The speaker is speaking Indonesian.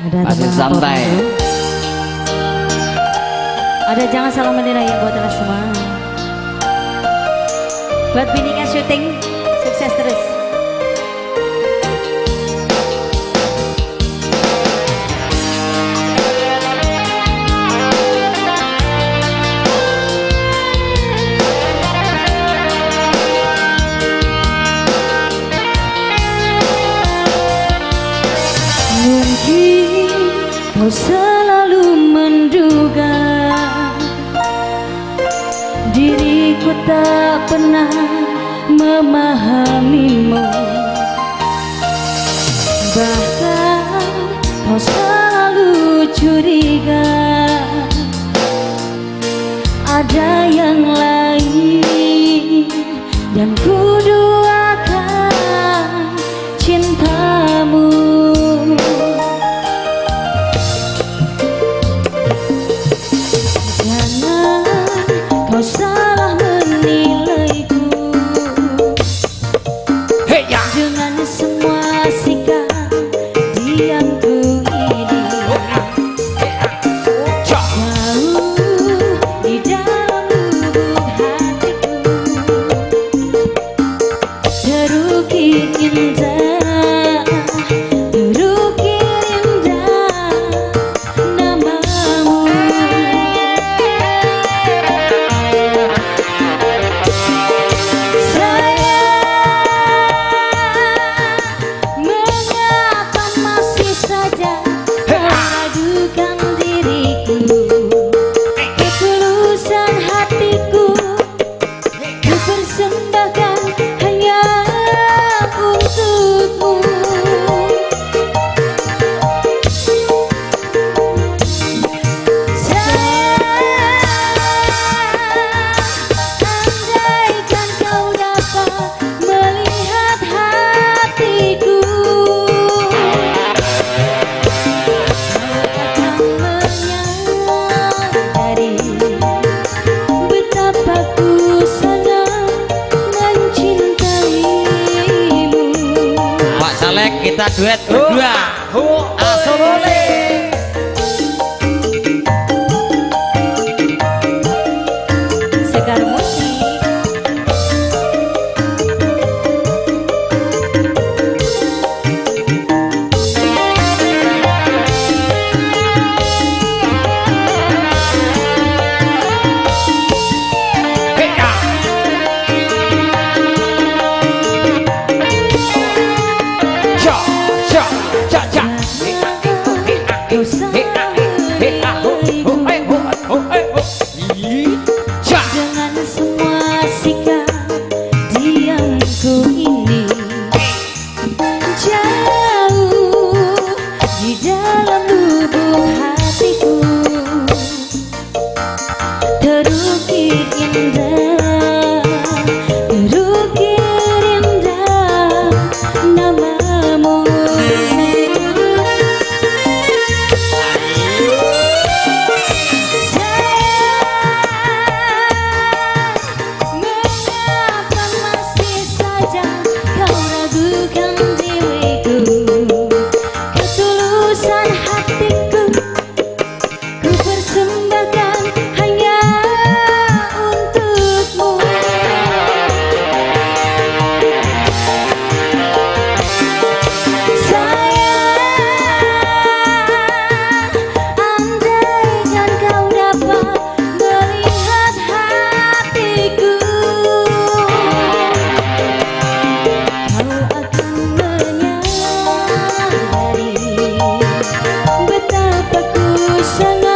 Masih santai. Ada jangan salah menilai ya buat teman semua. Buat binika syuting sukses terus. Mungkin kau selalu menduga diriku tak pernah memahamimu. Bahkan kau selalu curiga ada yang lain, dan ku duakan cintamu. Salah menilaiku dengan semua sikap diamku ini. Jauh di dalam lubuk hatiku terukir indah, terukir indah namamu. Kita duet berdua. Asolole. Segar musik. Dengan semua sikap diamku ini, jauh di dalam lubuk hatiku terukir indah, terukir indah namamu. Betapa ku sangat